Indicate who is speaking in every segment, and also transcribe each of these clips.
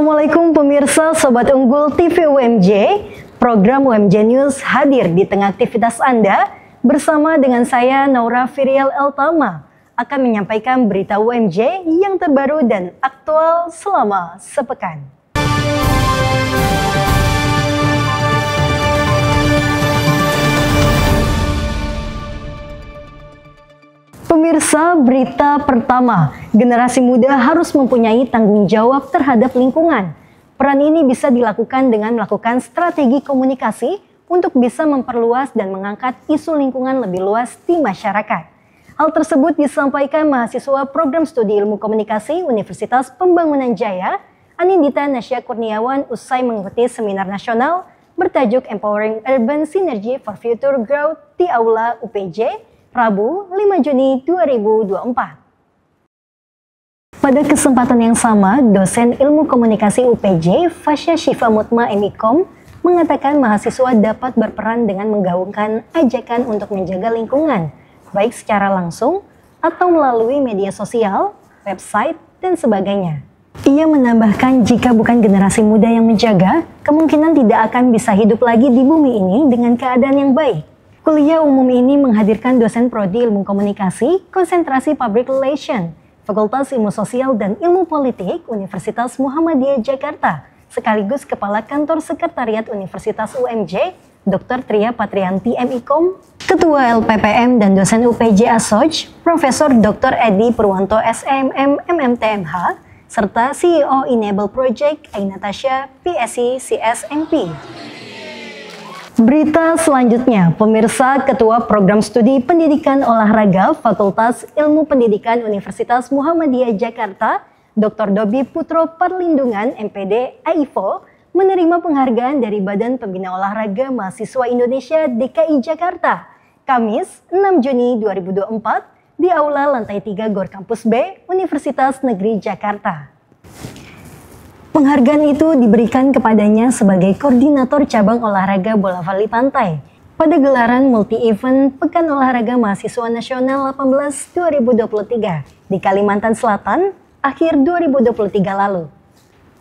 Speaker 1: Assalamualaikum pemirsa Sobat Unggul TV UMJ. Program UMJ News hadir di tengah aktivitas Anda bersama dengan saya Naura Firial Eltama akan menyampaikan berita UMJ yang terbaru dan aktual selama sepekan. Pemirsa, berita pertama, generasi muda harus mempunyai tanggung jawab terhadap lingkungan. Peran ini bisa dilakukan dengan melakukan strategi komunikasi untuk bisa memperluas dan mengangkat isu lingkungan lebih luas di masyarakat. Hal tersebut disampaikan mahasiswa Program Studi Ilmu Komunikasi Universitas Pembangunan Jaya, Anindita Nasya Kurniawan usai mengikuti seminar nasional bertajuk Empowering Urban Synergy for Future Growth di Aula UPJ, Rabu 5 Juni 2024. Pada kesempatan yang sama, dosen ilmu komunikasi UPJ, Fasya Syifa Mutma MIKOM, mengatakan mahasiswa dapat berperan dengan menggaungkan ajakan untuk menjaga lingkungan, baik secara langsung atau melalui media sosial, website, dan sebagainya. Ia menambahkan jika bukan generasi muda yang menjaga, kemungkinan tidak akan bisa hidup lagi di bumi ini dengan keadaan yang baik. Kuliah umum ini menghadirkan dosen Prodi Ilmu Komunikasi, Konsentrasi Public Relation, Fakultas Ilmu Sosial dan Ilmu Politik Universitas Muhammadiyah Jakarta, sekaligus Kepala Kantor Sekretariat Universitas UMJ, Dr. Tria Patrianti MIKOM, Ketua LPPM dan dosen UPJ ASOJ, Profesor Dr. Edi Purwanto SMM MMTMH, serta CEO Enable Project Aina Tasya PSI CSMP. Berita selanjutnya, pemirsa, Ketua Program Studi Pendidikan Olahraga Fakultas Ilmu Pendidikan Universitas Muhammadiyah Jakarta, Dr. Dobi Putro Perlindungan MPD AIFO, menerima penghargaan dari Badan Pembina Olahraga Mahasiswa Indonesia DKI Jakarta, Kamis 6 Juni 2024 di Aula Lantai 3 Gor Kampus B, Universitas Negeri Jakarta. Penghargaan itu diberikan kepadanya sebagai koordinator cabang olahraga bola voli pantai pada gelaran multi-event Pekan Olahraga Mahasiswa Nasional 18 2023 di Kalimantan Selatan akhir 2023 lalu.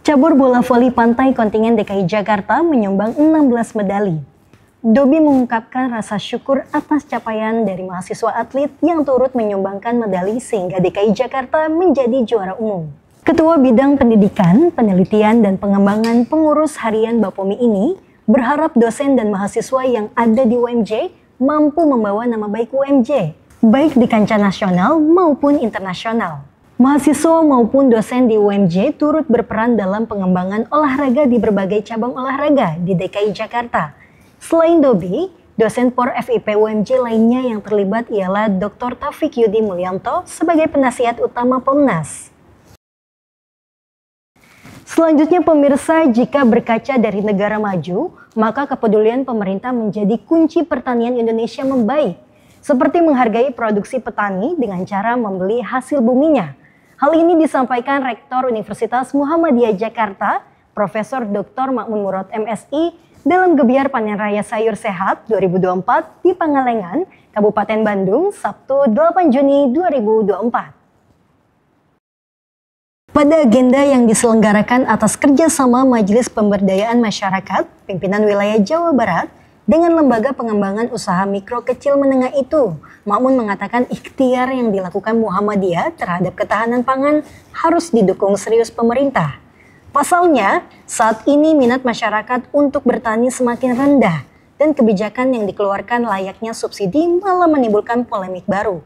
Speaker 1: Cabur bola voli pantai kontingen DKI Jakarta menyumbang 16 medali. Dobi mengungkapkan rasa syukur atas capaian dari mahasiswa atlet yang turut menyumbangkan medali sehingga DKI Jakarta menjadi juara umum. Ketua Bidang Pendidikan, Penelitian, dan Pengembangan Pengurus Harian Bapomi ini berharap dosen dan mahasiswa yang ada di UMJ mampu membawa nama baik UMJ, baik di kancah nasional maupun internasional. Mahasiswa maupun dosen di UMJ turut berperan dalam pengembangan olahraga di berbagai cabang olahraga di DKI Jakarta. Selain Dobi, dosen Por FIP UMJ lainnya yang terlibat ialah Dr. Taufik Yudi Mulyanto sebagai penasihat utama Pomnas. Selanjutnya pemirsa, jika berkaca dari negara maju, maka kepedulian pemerintah menjadi kunci pertanian Indonesia membaik, seperti menghargai produksi petani dengan cara membeli hasil buminya. Hal ini disampaikan Rektor Universitas Muhammadiyah Jakarta, Profesor Dr. Makmun Murad MSI, dalam Gebiar Panen Raya Sayur Sehat 2024 di Pangalengan, Kabupaten Bandung, Sabtu 8 Juni 2024. Pada agenda yang diselenggarakan atas kerjasama Majelis Pemberdayaan Masyarakat, Pimpinan Wilayah Jawa Barat, dengan Lembaga Pengembangan Usaha Mikro Kecil Menengah itu, Makmun mengatakan ikhtiar yang dilakukan Muhammadiyah terhadap ketahanan pangan harus didukung serius pemerintah. Pasalnya, saat ini minat masyarakat untuk bertani semakin rendah dan kebijakan yang dikeluarkan layaknya subsidi malah menimbulkan polemik baru.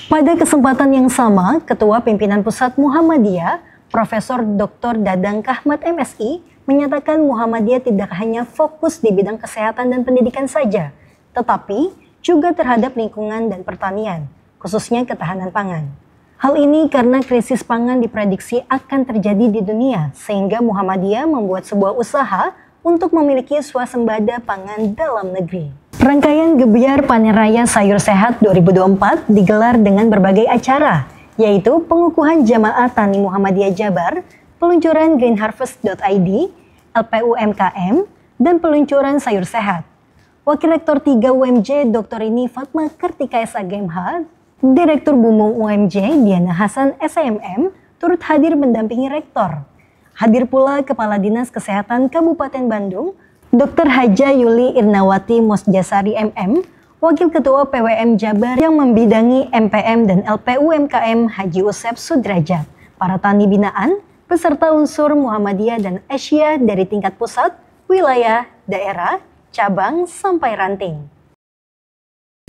Speaker 1: Pada kesempatan yang sama, Ketua Pimpinan Pusat Muhammadiyah, Profesor Dr. Dadang Kahmat MSI, menyatakan Muhammadiyah tidak hanya fokus di bidang kesehatan dan pendidikan saja, tetapi juga terhadap lingkungan dan pertanian, khususnya ketahanan pangan. Hal ini karena krisis pangan diprediksi akan terjadi di dunia, sehingga Muhammadiyah membuat sebuah usaha untuk memiliki swasembada pangan dalam negeri. Rangkaian Gebiar Panen Raya Sayur Sehat 2024 digelar dengan berbagai acara, yaitu pengukuhan Jamaah Tani Muhammadiyah Jabar, peluncuran greenharvest.id, LPUMKM, dan peluncuran sayur sehat. Wakil Rektor 3 UMJ Dr. Rini Fatma Kartika SAGMH, Direktur Bumung UMJ Diana Hasan SMM, turut hadir mendampingi Rektor. Hadir pula Kepala Dinas Kesehatan Kabupaten Bandung, Dr. Haja Yuli Irnawati Mosjasari MM, Wakil Ketua PWM Jabar yang membidangi MPM dan LPUMKM Haji Usep Sudrajat, para tani binaan, peserta unsur Muhammadiyah dan Asia dari tingkat pusat, wilayah, daerah, cabang, sampai ranting.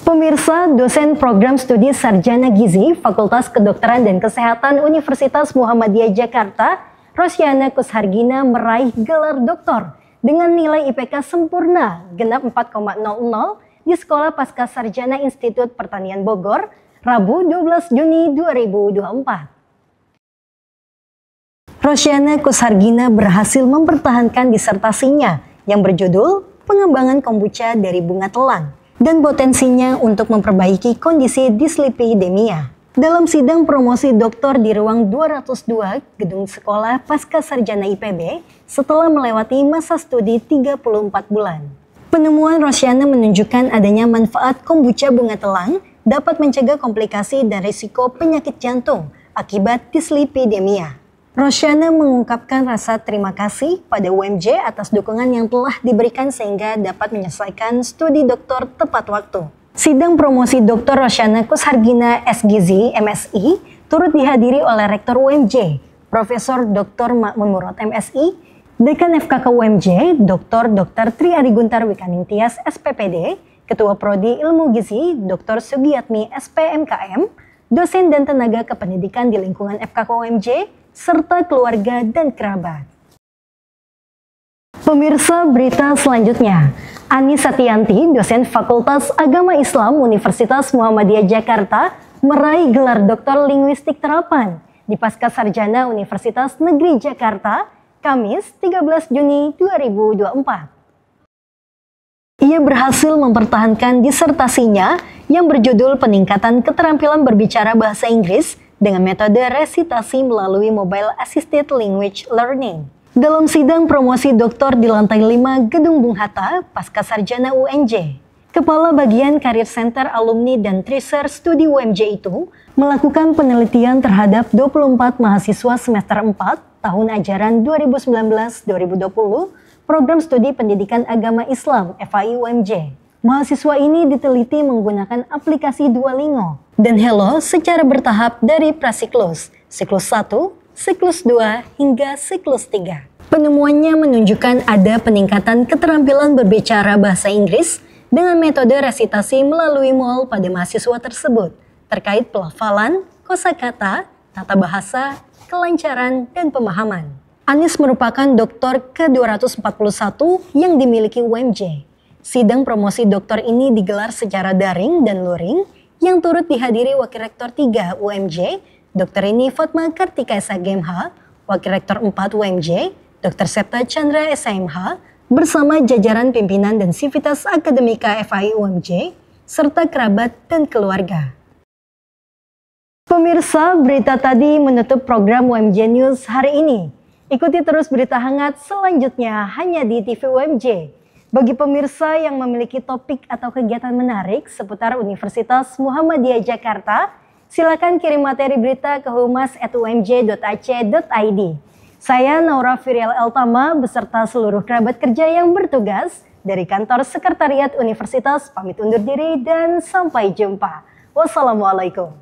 Speaker 1: Pemirsa, dosen program studi Sarjana Gizi Fakultas Kedokteran dan Kesehatan Universitas Muhammadiyah Jakarta, Rosyana Kushargina meraih gelar doktor dengan nilai IPK sempurna genap 4,00 di Sekolah Pasca Sarjana Institut Pertanian Bogor, Rabu 12 Juni 2024. Rosyana Kushargina berhasil mempertahankan disertasinya yang berjudul Pengembangan Kombucha dari Bunga Telang dan potensinya untuk memperbaiki kondisi dislipidemia. Dalam sidang promosi doktor di ruang 202 Gedung Sekolah Pasca Sarjana IPB setelah melewati masa studi 34 bulan. Penemuan Rosyana menunjukkan adanya manfaat kombucha bunga telang dapat mencegah komplikasi dan risiko penyakit jantung akibat dislipidemia. Rosyana mengungkapkan rasa terima kasih pada UMJ atas dukungan yang telah diberikan sehingga dapat menyelesaikan studi doktor tepat waktu. Sidang promosi Dr. Rosyana Kushargina SGZ MSI turut dihadiri oleh Rektor UMJ, Profesor Dr. Ma'mun Murad MSI, Dekan FKK UMJ, Dr. Tri Ariguntar Wikaning Tias SPPD, Ketua Prodi Ilmu Gizi, Dr. Sugiyatmi SPMKM, dosen dan tenaga kependidikan di lingkungan FKK UMJ, serta keluarga dan kerabat. Pemirsa, berita selanjutnya, Ani Satianti, dosen Fakultas Agama Islam Universitas Muhammadiyah Jakarta, meraih gelar Doktor Linguistik Terapan di Pasca Sarjana Universitas Negeri Jakarta, Kamis 13 Juni 2024. Ia berhasil mempertahankan disertasinya yang berjudul Peningkatan Keterampilan Berbicara Bahasa Inggris dengan metode resitasi melalui Mobile Assisted Language Learning. Dalam sidang promosi doktor di lantai 5 Gedung Bung Hatta, Pasca Sarjana UNJ, Kepala Bagian Career Center Alumni dan Tracer Studi UMJ itu melakukan penelitian terhadap 24 mahasiswa semester 4 tahun ajaran 2019-2020 Program Studi Pendidikan Agama Islam FAI UMJ. Mahasiswa ini diteliti menggunakan aplikasi Duolingo dan Hello secara bertahap dari prasiklus, siklus 1, siklus 2, hingga siklus 3. Penemuannya menunjukkan ada peningkatan keterampilan berbicara bahasa Inggris dengan metode resitasi melalui MOL pada mahasiswa tersebut terkait pelafalan, kosakata, tata bahasa, kelancaran, dan pemahaman. Anis merupakan doktor ke-241 yang dimiliki UMJ. Sidang promosi doktor ini digelar secara daring dan luring yang turut dihadiri Wakil Rektor 3 UMJ, Dr. Rini Fatma Kartika SHGMH, Wakil Rektor 4 UMJ, Dr. Septa Chandra SHMH, bersama jajaran pimpinan dan sivitas akademika FAI UMJ, serta kerabat dan keluarga. Pemirsa, berita tadi menutup program UMJ News hari ini. Ikuti terus berita hangat selanjutnya hanya di TV UMJ. Bagi pemirsa yang memiliki topik atau kegiatan menarik seputar Universitas Muhammadiyah Jakarta, silakan kirim materi berita ke humas@umj.ac.id. Saya Naura Firial Eltama beserta seluruh kerabat kerja yang bertugas dari kantor Sekretariat Universitas pamit undur diri dan sampai jumpa. Wassalamualaikum.